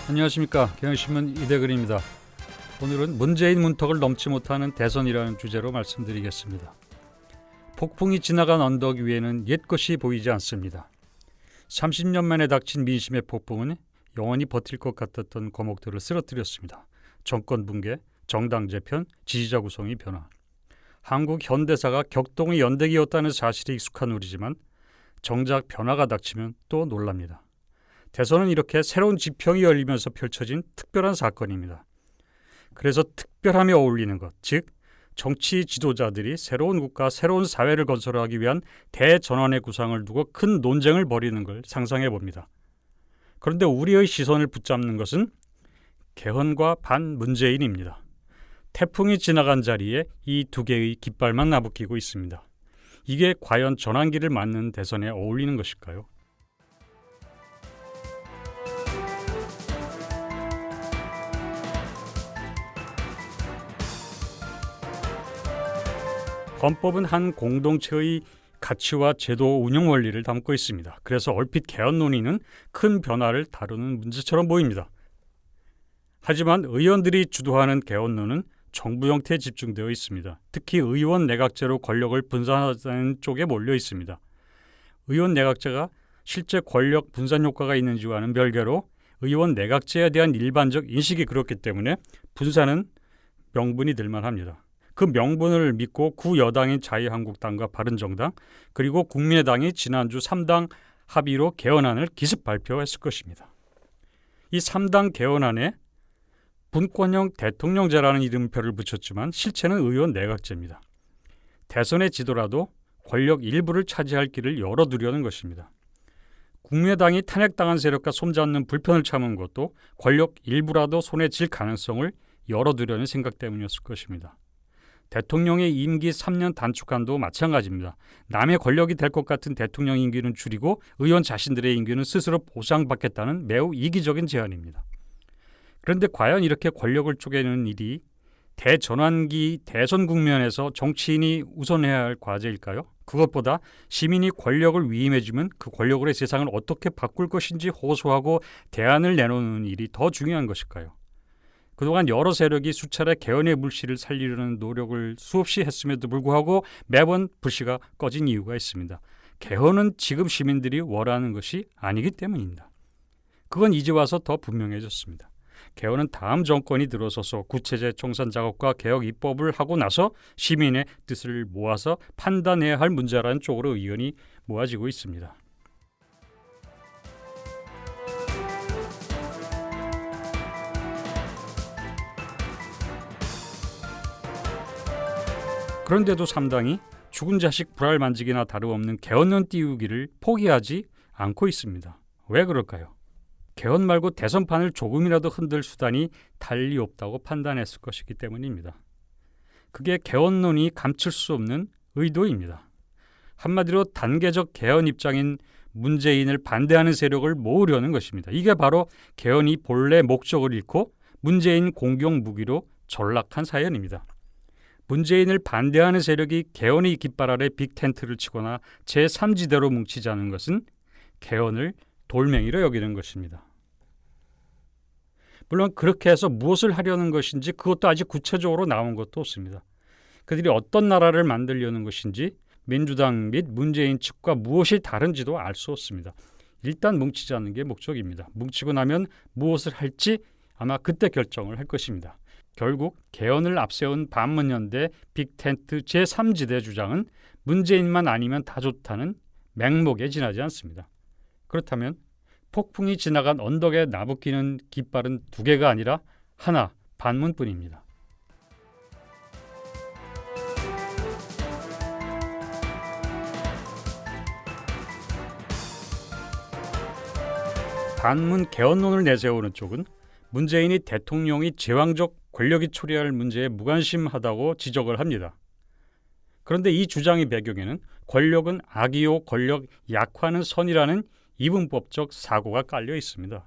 안녕하십니까. 경향신문 이대근입니다. 오늘은 문재인 문턱을 넘지 못하는 대선이라는 주제로 말씀드리겠습니다. 폭풍이 지나간 언덕 위에는 옛것이 보이지 않습니다. 30년 만에 닥친 민심의 폭풍은 영원히 버틸 것 같았던 거목들을 쓰러뜨렸습니다. 정권 붕괴, 정당 재편, 지지자 구성의 변화. 한국 현대사가 격동의 연대기였다는 사실이 익숙한 우리지만 정작 변화가 닥치면 또 놀랍니다. 대선은 이렇게 새로운 지평이 열리면서 펼쳐진 특별한 사건입니다. 그래서 특별함에 어울리는 것, 즉 정치 지도자들이 새로운 국가, 새로운 사회를 건설하기 위한 대전환의 구상을 두고 큰 논쟁을 벌이는 걸 상상해 봅니다. 그런데 우리의 시선을 붙잡는 것은 개헌과 반문재인입니다. 태풍이 지나간 자리에 이 두 개의 깃발만 나부끼고 있습니다. 이게 과연 전환기를 맞는 대선에 어울리는 것일까요? 헌법은 한 공동체의 가치와 제도 운영 원리를 담고 있습니다. 그래서 얼핏 개헌 논의는 큰 변화를 다루는 문제처럼 보입니다. 하지만 의원들이 주도하는 개헌론은 정부 형태에 집중되어 있습니다. 특히 의원 내각제로 권력을 분산하자는 쪽에 몰려 있습니다. 의원 내각제가 실제 권력 분산 효과가 있는지와는 별개로 의원 내각제에 대한 일반적 인식이 그렇기 때문에 분산은 명분이 들만합니다. 그 명분을 믿고 구여당인 자유한국당과 바른정당 그리고 국민의당이 지난주 3당 합의로 개헌안을 기습 발표했을 것입니다. 이 3당 개헌안에 분권형 대통령제라는 이름표를 붙였지만 실체는 의원 내각제입니다. 대선에 지더라도 권력 일부를 차지할 길을 열어두려는 것입니다. 국민의당이 탄핵당한 세력과 손잡는 불편을 참은 것도 권력 일부라도 손에 쥘 가능성을 열어두려는 생각 때문이었을 것입니다. 대통령의 임기 3년 단축안도 마찬가지입니다. 남의 권력이 될 것 같은 대통령 임기는 줄이고 의원 자신들의 임기는 스스로 보상받겠다는 매우 이기적인 제안입니다. 그런데 과연 이렇게 권력을 쪼개는 일이 대전환기 대선 국면에서 정치인이 우선해야 할 과제일까요? 그것보다 시민이 권력을 위임해주면 그 권력으로 세상을 어떻게 바꿀 것인지 호소하고 대안을 내놓는 일이 더 중요한 것일까요? 그동안 여러 세력이 수차례 개헌의 불씨를 살리려는 노력을 수없이 했음에도 불구하고 매번 불씨가 꺼진 이유가 있습니다. 개헌은 지금 시민들이 원하는 것이 아니기 때문입니다. 그건 이제 와서 더 분명해졌습니다. 개헌은 다음 정권이 들어서서 구체제 총선 작업과 개혁 입법을 하고 나서 시민의 뜻을 모아서 판단해야 할 문제라는 쪽으로 의견이 모아지고 있습니다. 그런데도 3당이 죽은 자식 불알만지기나 다름없는 개헌론 띄우기를 포기하지 않고 있습니다. 왜 그럴까요? 개헌 말고 대선판을 조금이라도 흔들 수단이 달리 없다고 판단했을 것이기 때문입니다. 그게 개헌론이 감출 수 없는 의도입니다. 한마디로 단계적 개헌 입장인 문재인을 반대하는 세력을 모으려는 것입니다. 이게 바로 개헌이 본래 목적을 잃고 문재인 공격 무기로 전락한 사연입니다. 문재인을 반대하는 세력이 개헌의 깃발 아래 빅텐트를 치거나 제3지대로 뭉치자는 것은 개헌을 돌멩이로 여기는 것입니다. 물론 그렇게 해서 무엇을 하려는 것인지 그것도 아직 구체적으로 나온 것도 없습니다. 그들이 어떤 나라를 만들려는 것인지 민주당 및 문재인 측과 무엇이 다른지도 알 수 없습니다. 일단 뭉치자는 게 목적입니다. 뭉치고 나면 무엇을 할지 아마 그때 결정을 할 것입니다. 결국 개헌을 앞세운 반문연대 빅텐트 제3지대 주장은 문재인만 아니면 다 좋다는 맹목에 지나지 않습니다. 그렇다면 폭풍이 지나간 언덕에 나부끼는 깃발은 두 개가 아니라 하나, 반문뿐입니다. 반문 개헌론을 내세우는 쪽은 문재인이 대통령이 제왕적 권력이 초래할 문제에 무관심하다고 지적을 합니다. 그런데 이 주장의 배경에는 권력은 악이요 권력 약화는 선이라는 이분법적 사고가 깔려 있습니다.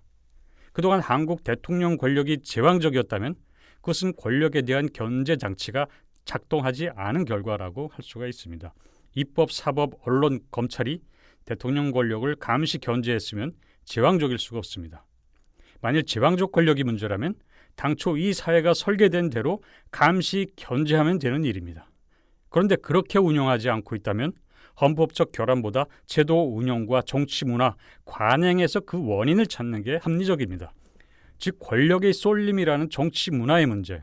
그동안 한국 대통령 권력이 제왕적이었다면 그것은 권력에 대한 견제 장치가 작동하지 않은 결과라고 할 수가 있습니다. 입법, 사법, 언론, 검찰이 대통령 권력을 감시 견제했으면 제왕적일 수가 없습니다. 만일 제왕적 권력이 문제라면 당초 이 사회가 설계된 대로 감시 견제하면 되는 일입니다. 그런데 그렇게 운영하지 않고 있다면 헌법적 결함보다 제도 운영과 정치 문화, 관행에서 그 원인을 찾는 게 합리적입니다. 즉 권력의 쏠림이라는 정치 문화의 문제,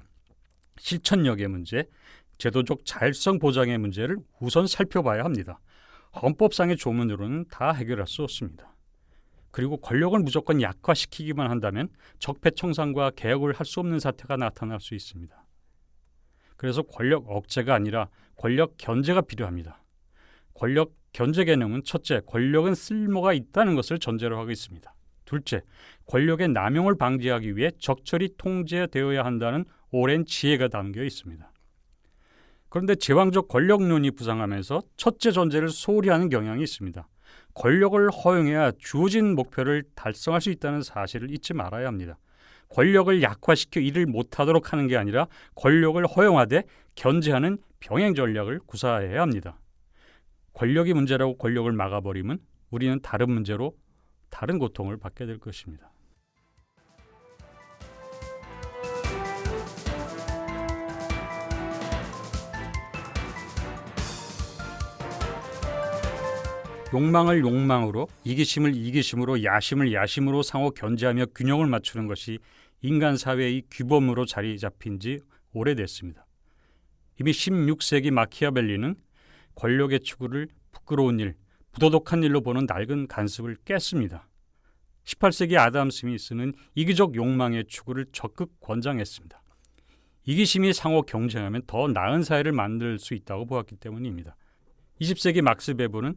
실천력의 문제, 제도적 자율성 보장의 문제를 우선 살펴봐야 합니다. 헌법상의 조문으로는 다 해결할 수 없습니다. 그리고 권력을 무조건 약화시키기만 한다면 적폐청산과 개혁을 할 수 없는 사태가 나타날 수 있습니다. 그래서 권력 억제가 아니라 권력 견제가 필요합니다. 권력 견제 개념은 첫째, 권력은 쓸모가 있다는 것을 전제로 하고 있습니다. 둘째, 권력의 남용을 방지하기 위해 적절히 통제되어야 한다는 오랜 지혜가 담겨 있습니다. 그런데 제왕적 권력론이 부상하면서 첫째 전제를 소홀히 하는 경향이 있습니다. 권력을 허용해야 주어진 목표를 달성할 수 있다는 사실을 잊지 말아야 합니다. 권력을 약화시켜 일을 못하도록 하는 게 아니라 권력을 허용하되 견제하는 병행 전략을 구사해야 합니다. 권력이 문제라고 권력을 막아버리면 우리는 다른 문제로 다른 고통을 받게 될 것입니다. 욕망을 욕망으로, 이기심을 이기심으로, 야심을 야심으로 상호 견제하며 균형을 맞추는 것이 인간 사회의 규범으로 자리 잡힌 지 오래됐습니다. 이미 16세기 마키아벨리는 권력의 추구를 부끄러운 일, 부도덕한 일로 보는 낡은 관습을 깼습니다. 18세기 아담 스미스는 이기적 욕망의 추구를 적극 권장했습니다. 이기심이 상호 경쟁하면 더 나은 사회를 만들 수 있다고 보았기 때문입니다. 20세기 막스 베버는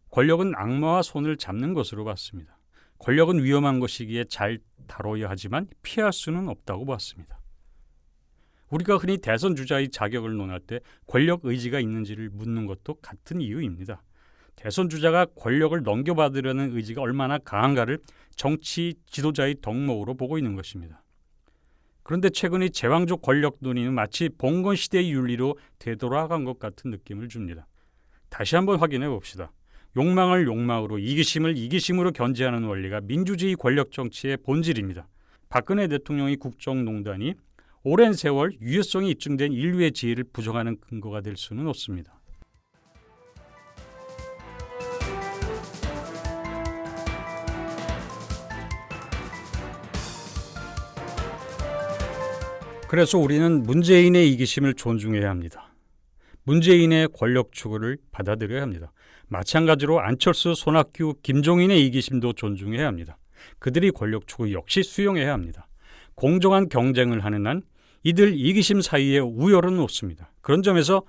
권력은 악마와 손을 잡는 것으로 봤습니다. 권력은 위험한 것이기에 잘 다뤄야 하지만 피할 수는 없다고 봤습니다. 우리가 흔히 대선 주자의 자격을 논할 때 권력 의지가 있는지를 묻는 것도 같은 이유입니다. 대선 주자가 권력을 넘겨받으려는 의지가 얼마나 강한가를 정치 지도자의 덕목으로 보고 있는 것입니다. 그런데 최근의 제왕적 권력 논의는 마치 봉건 시대의 윤리로 되돌아간 것 같은 느낌을 줍니다. 다시 한번 확인해 봅시다. 욕망을 욕망으로, 이기심을 이기심으로 견제하는 원리가 민주주의 권력 정치의 본질입니다. 박근혜 대통령의 국정농단이 오랜 세월 유효성이 입증된 인류의 지혜를 부정하는 근거가 될 수는 없습니다. 그래서 우리는 문재인의 이기심을 존중해야 합니다. 문재인의 권력 추구를 받아들여야 합니다. 마찬가지로 안철수, 손학규, 김종인의 이기심도 존중해야 합니다. 그들이 권력 추구 역시 수용해야 합니다. 공정한 경쟁을 하는 한 이들 이기심 사이에 우열은 없습니다. 그런 점에서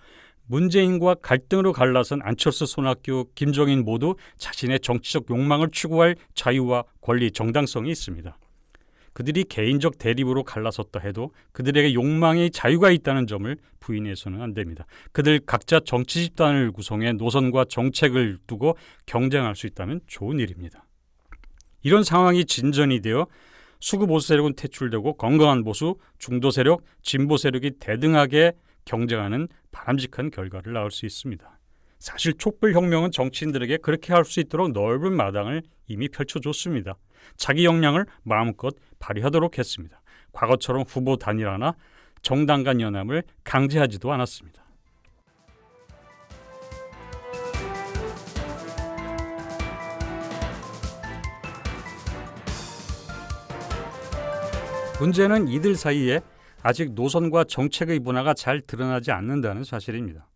문재인과 갈등으로 갈라선 안철수, 손학규, 김종인 모두 자신의 정치적 욕망을 추구할 자유와 권리, 정당성이 있습니다. 그들이 개인적 대립으로 갈라섰다 해도 그들에게 욕망의 자유가 있다는 점을 부인해서는 안 됩니다. 그들 각자 정치 집단을 구성해 노선과 정책을 두고 경쟁할 수 있다면 좋은 일입니다. 이런 상황이 진전이 되어 수구 보수 세력은 퇴출되고 건강한 보수, 중도 세력, 진보 세력이 대등하게 경쟁하는 바람직한 결과를 낳을 수 있습니다. 사실 촛불혁명은 정치인들에게 그렇게 할 수 있도록 넓은 마당을 이미 펼쳐줬습니다. 자기 역량을 마음껏 발휘하도록 했습니다. 과거처럼 후보 단일화나 정당 간 연합을 강제하지도 않았습니다. 문제는 이들 사이에 아직 노선과 정책의 분화가 잘 드러나지 않는다는 사실입니다.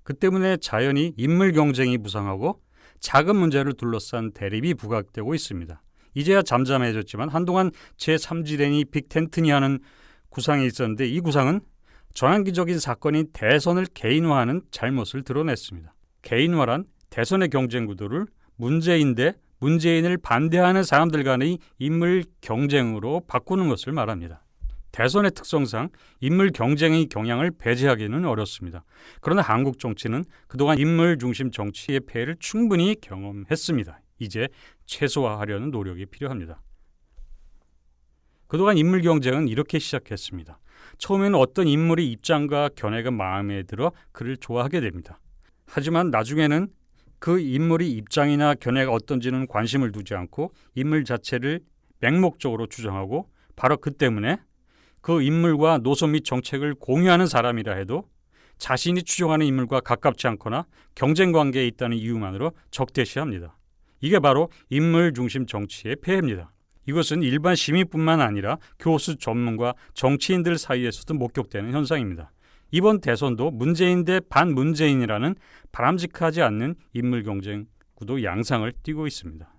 그 때문에 자연히 인물 경쟁이 부상하고 작은 문제를 둘러싼 대립이 부각되고 있습니다. 이제야 잠잠해졌지만 한동안 제3지대니 빅텐트니 하는 구상이 있었는데 이 구상은 전환기적인 사건인 대선을 개인화하는 잘못을 드러냈습니다. 개인화란 대선의 경쟁 구도를 문재인 대 문재인을 반대하는 사람들 간의 인물 경쟁으로 바꾸는 것을 말합니다. 대선의 특성상 인물 경쟁의 경향을 배제하기는 어렵습니다. 그러나 한국 정치는 그동안 인물 중심 정치의 폐해를 충분히 경험했습니다. 이제 최소화하려는 노력이 필요합니다. 그동안 인물 경쟁은 이렇게 시작했습니다. 처음에는 어떤 인물의 입장과 견해가 마음에 들어 그를 좋아하게 됩니다. 하지만 나중에는 그 인물의 입장이나 견해가 어떤지는 관심을 두지 않고 인물 자체를 맹목적으로 추정하고 바로 그 때문에 그 인물과 노선 및 정책을 공유하는 사람이라 해도 자신이 추종하는 인물과 가깝지 않거나 경쟁 관계에 있다는 이유만으로 적대시합니다. 이게 바로 인물 중심 정치의 폐해입니다. 이것은 일반 시민뿐만 아니라 교수, 전문가, 정치인들 사이에서도 목격되는 현상입니다. 이번 대선도 문재인 대 반문재인이라는 바람직하지 않는 인물 경쟁 구도 양상을 띠고 있습니다.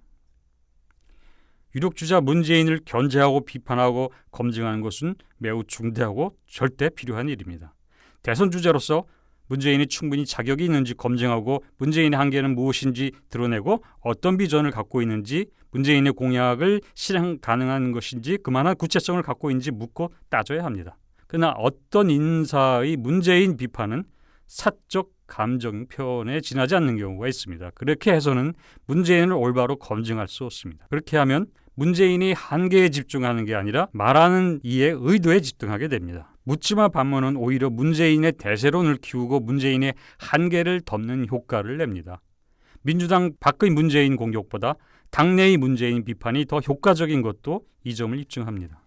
유력주자 문재인을 견제하고 비판하고 검증하는 것은 매우 중대하고 절대 필요한 일입니다. 대선 주자로서 문재인이 충분히 자격이 있는지 검증하고 문재인의 한계는 무엇인지 드러내고 어떤 비전을 갖고 있는지 문재인의 공약을 실행 가능한 것인지 그만한 구체성을 갖고 있는지 묻고 따져야 합니다. 그러나 어떤 인사의 문재인 비판은 사적 감정 표현에 지나지 않는 경우가 있습니다. 그렇게 해서는 문재인을 올바로 검증할 수 없습니다. 그렇게 하면 문재인이 한계에 집중하는 게 아니라 말하는 이의 의도에 집중하게 됩니다. 묻지마 반문은 오히려 문재인의 대세론을 키우고 문재인의 한계를 덮는 효과를 냅니다. 민주당 밖의 문재인 공격보다 당내의 문재인 비판이 더 효과적인 것도 이 점을 입증합니다.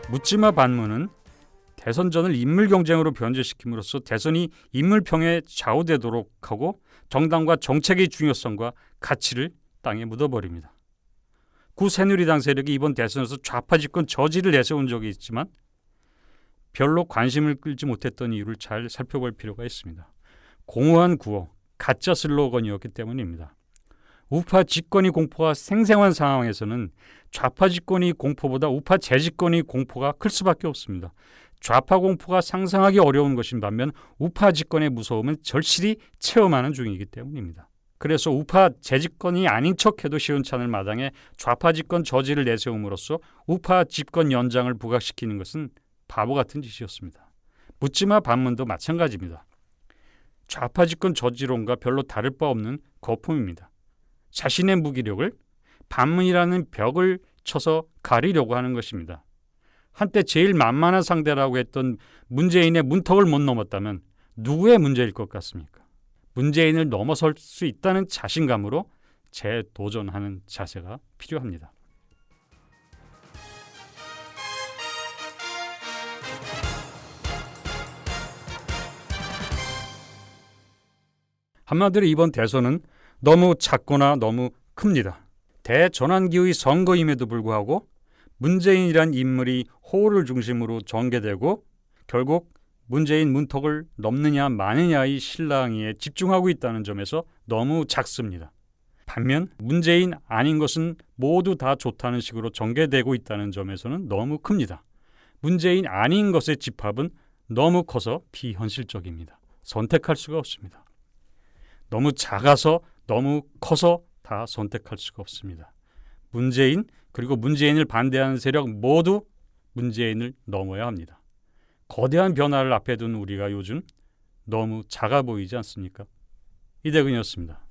묻지마 반문은 대선전을 인물 경쟁으로 변질시킴으로써 대선이 인물평에 좌우되도록 하고 정당과 정책의 중요성과 가치를 땅에 묻어버립니다. 구 새누리당 세력이 이번 대선에서 좌파 집권 저지를 내세운 적이 있지만 별로 관심을 끌지 못했던 이유를 잘 살펴볼 필요가 있습니다. 공허한 구호, 가짜 슬로건이었기 때문입니다. 우파 집권이 공포가 생생한 상황에서는 좌파 집권이 공포보다 우파 재집권이 공포가 클 수밖에 없습니다. 좌파 공포가 상상하기 어려운 것인 반면 우파 집권의 무서움은 절실히 체험하는 중이기 때문입니다. 그래서 우파 재집권이 아닌 척해도 시원찮을 마당에 좌파 집권 저지를 내세움으로써 우파 집권 연장을 부각시키는 것은 바보 같은 짓이었습니다. 묻지마 반문도 마찬가지입니다. 좌파 집권 저지론과 별로 다를 바 없는 거품입니다. 자신의 무기력을 반문이라는 벽을 쳐서 가리려고 하는 것입니다. 한때 제일 만만한 상대라고 했던 문재인의 문턱을 못 넘었다면 누구의 문제일 것 같습니까? 문재인을 넘어설 수 있다는 자신감으로 재도전하는 자세가 필요합니다. 한마디로 이번 대선은 너무 작거나 너무 큽니다. 대전환기의 선거임에도 불구하고 문재인이란 인물이 호를 중심으로 전개되고 결국 문재인 문턱을 넘느냐 마느냐의 실랑이에 집중하고 있다는 점에서 너무 작습니다. 반면 문재인 아닌 것은 모두 다 좋다는 식으로 전개되고 있다는 점에서는 너무 큽니다. 문재인 아닌 것의 집합은 너무 커서 비현실적입니다. 선택할 수가 없습니다. 너무 작아서 너무 커서 다 선택할 수가 없습니다. 문재인 그리고 문재인을 반대하는 세력 모두 문재인을 넘어야 합니다. 거대한 변화를 앞에 둔 우리가 요즘 너무 작아 보이지 않습니까? 이대근이었습니다.